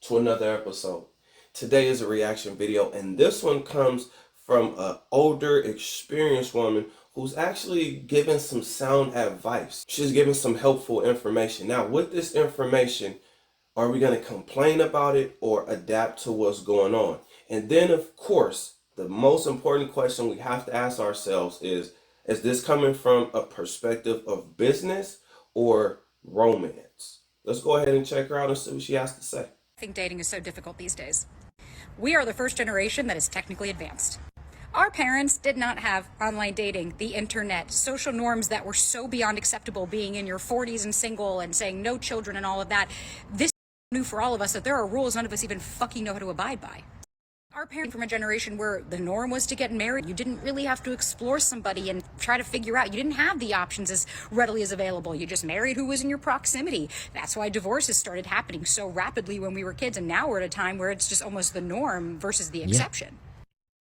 to another episode. Today is a reaction video, and this one comes from an older, experienced woman who's actually giving some sound advice. She's giving some helpful information. Now, with this information, are we going to complain about it or adapt to what's going on? And then, of course, the most important question we have to ask ourselves is this coming from a perspective of business or romance? Let's go ahead and check her out and see what she has to say. I think dating is so difficult these days. We are the first generation that is technically advanced. Our parents did not have online dating, the internet, social norms that were so beyond acceptable, being in your 40s and single and saying no children and all of that. This is new for all of us, that there are rules none of us even fucking know how to abide by. Our parents from a generation where the norm was to get married. You didn't really have to explore somebody and try to figure out. You didn't have the options as readily as available. You just married who was in your proximity. That's why divorces started happening so rapidly when we were kids, and now we're at a time where it's just almost the norm versus the exception.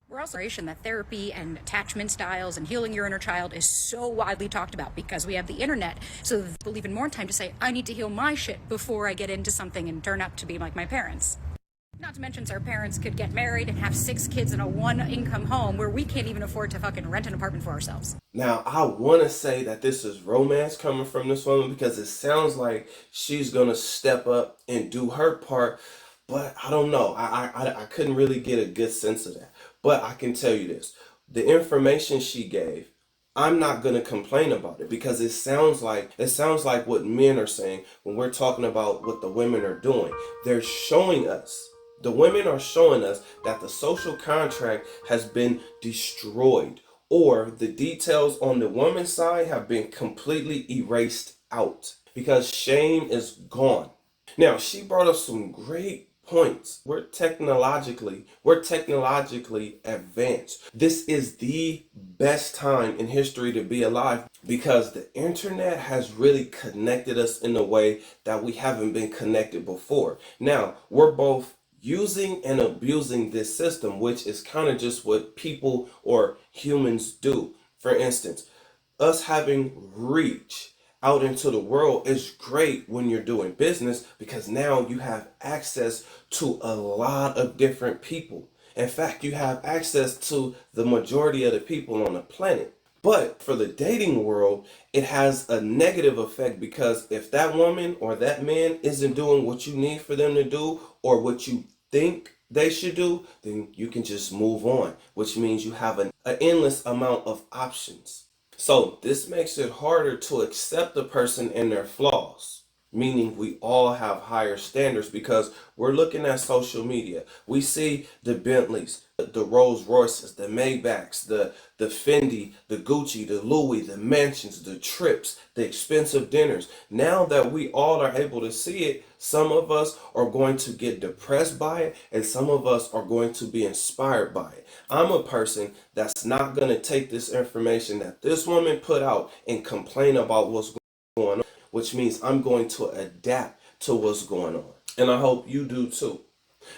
We're also a generation that therapy and attachment styles and healing your inner child is so widely talked about because we have the internet, so that people even more time to say, I need to heal my shit before I get into something and turn out to be like my parents. Not to mention, our parents could get married and have 6 kids in a one-income home where we can't even afford to fucking rent an apartment for ourselves. Now, I want to say that this is romance coming from this woman because it sounds like she's going to step up and do her part, but I don't know. I couldn't really get a good sense of that. But I can tell you this. The information she gave, I'm not going to complain about it because it sounds like what men are saying when we're talking about what the women are doing. They're showing us. The women are showing us that the social contract has been destroyed, or the details on the woman's side have been completely erased out because shame is gone. Now, she brought up some great points. We're technologically advanced. This is the best time in history to be alive because the internet has really connected us in a way that we haven't been connected before. Now, we're both using and abusing this system, which is kind of just what people or humans do. For instance, us having reach out into the world is great when you're doing business because now you have access to a lot of different people. In fact, you have access to the majority of the people on the planet. But for the dating world, it has a negative effect because if that woman or that man isn't doing what you need for them to do or what you think they should do, then you can just move on, which means you have an endless amount of options. So this makes it harder to accept the person and their flaws, meaning we all have higher standards because we're looking at social media. We see the Bentleys, the Rolls Royces, the Maybachs, the Fendi, the Gucci, the Louis, the mansions, the trips, the expensive dinners. Now that we all are able to see it, some of us are going to get depressed by it and some of us are going to be inspired by it. I'm a person that's not going to take this information that this woman put out and complain about what's going on, which means I'm going to adapt to what's going on. And I hope you do too.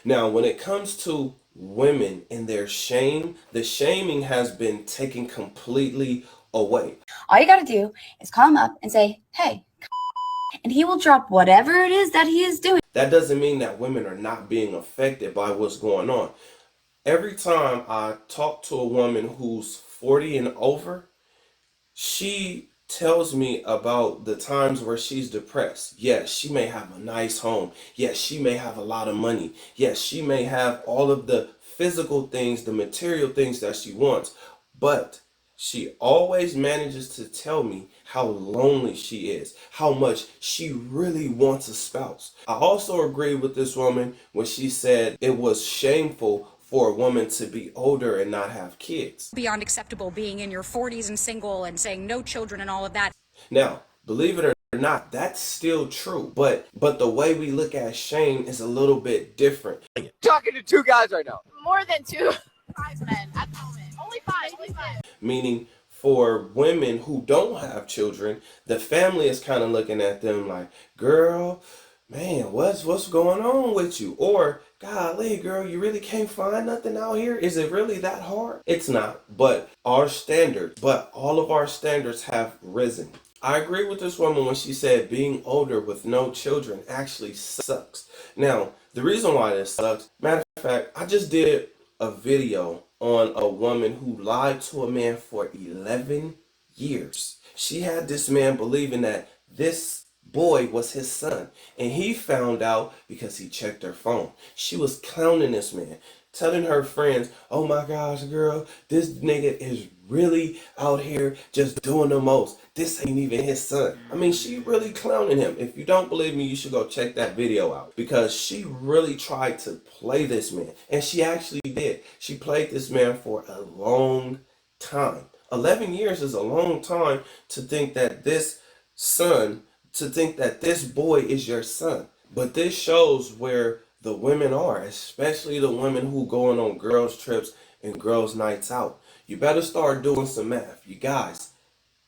Now, when it comes to women and their shame, the shaming has been taken completely away. All you gotta do is call him up and say, hey, and he will drop whatever it is that he is doing. That doesn't mean that women are not being affected by what's going on. Every time I talk to a woman who's 40 and over, she tells me about the times where she's depressed. Yes, she may have a nice home. Yes, she may have a lot of money. Yes, she may have all of the physical things, the material things that she wants. But she always manages to tell me how lonely she is, how much she really wants a spouse. I also agree with this woman when she said it was shameful for a woman to be older and not have kids. Beyond acceptable, being in your 40s and single and saying no children and all of that. Now, believe it or not, that's still true. But the way we look at shame is a little bit different. Talking to 2 guys right now. More than 2. 5 men at the moment. Only 5. Meaning for women who don't have children, the family is kind of looking at them like, girl, man, what's going on with you? Or, golly, girl, you really can't find nothing out here? Is it really that hard? It's not, but all of our standards have risen. I agree with this woman when she said being older with no children actually sucks. Now, the reason why this sucks, matter of fact, I just did a video on a woman who lied to a man for 11 years. She had this man believing that this boy was his son, and he found out because he checked her phone. She was clowning this man, telling her friends, oh my gosh, girl, this nigga is really out here just doing the most. This ain't even his son. I mean, she really clowning him. If you don't believe me, you should go check that video out, because she really tried to play this man, and she actually did. She played this man for a long time. 11 years is a long time to think that this boy is your son. But this shows where the women are, especially the women who going on girls trips and girls nights out. You better start doing some math. You guys,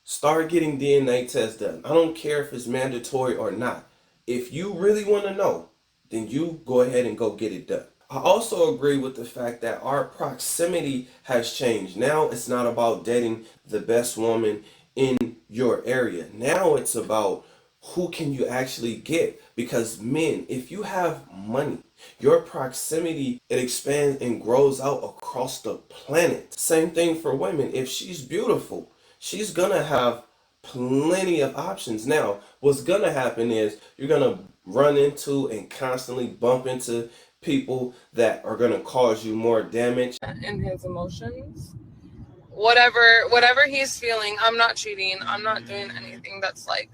start getting DNA tests done. I don't care if it's mandatory or not. If you really want to know, then you go ahead and go get it done. I also agree with the fact that our proximity has changed. Now it's not about dating the best woman in your area. Now it's about who can you actually get. Because men, if you have money, your proximity, it expands and grows out across the planet. Same thing for women. If she's beautiful, she's gonna have plenty of options. Now, what's gonna happen is you're gonna run into and constantly bump into people that are gonna cause you more damage. In his emotions, whatever he's feeling, I'm not cheating. I'm not doing anything that's like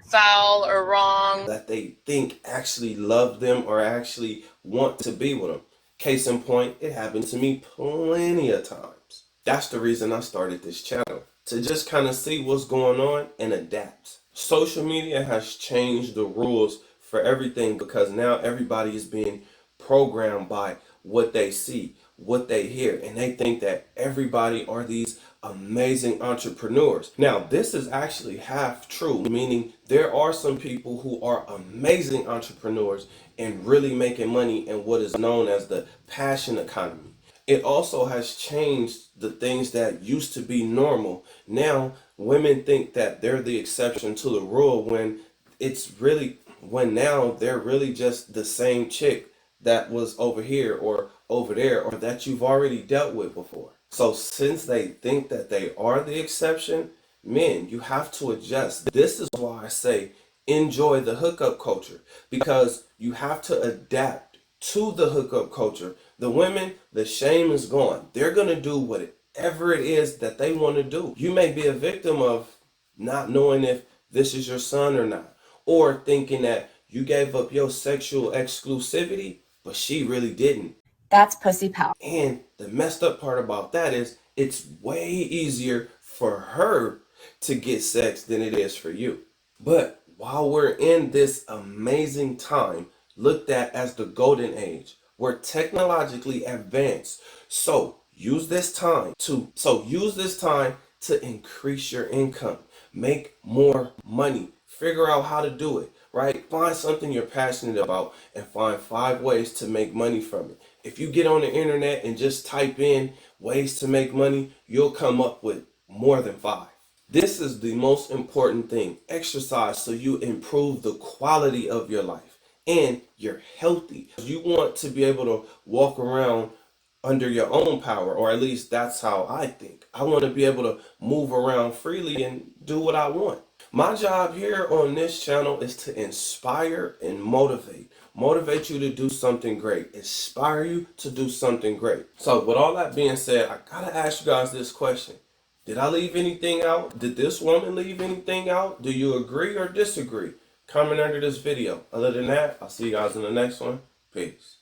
foul or wrong. That they think actually love them or actually want to be with them. Case in point, it happened to me plenty of times. That's the reason I started this channel, to just kind of see what's going on and adapt. Social media has changed the rules for everything, because now everybody is being programmed by what they see, what they hear, and they think that everybody are these amazing entrepreneurs. Now, this is actually half true, meaning there are some people who are amazing entrepreneurs and really making money in what is known as the passion economy. It also has changed the things that used to be normal. Now, women think that they're the exception to the rule, when now they're really just the same chick that was over here or over there, or that you've already dealt with before. So since they think that they are the exception, men, you have to adjust. This is why I say enjoy the hookup culture, because you have to adapt to the hookup culture. The women, the shame is gone. They're going to do whatever it is that they want to do. You may be a victim of not knowing if this is your son or not, or thinking that you gave up your sexual exclusivity, but she really didn't. That's pussy power. And the messed up part about that is it's way easier for her to get sex than it is for you. But while we're in this amazing time, looked at as the golden age, we're technologically advanced. So use this time to increase your income, make more money, figure out how to do it, right? Find something you're passionate about and find 5 ways to make money from it. If you get on the internet and just type in ways to make money, you'll come up with more than 5. This is the most important thing. Exercise so you improve the quality of your life and you're healthy. You want to be able to walk around under your own power, or at least that's how I think. I want to be able to move around freely and do what I want. My job here on this channel is to inspire and motivate. Motivate you to do something great. Inspire you to do something great. So with all that being said, I gotta ask you guys this question. Did I leave anything out? Did this woman leave anything out? Do you agree or disagree? Comment under this video. Other than that, I'll see you guys in the next one. Peace.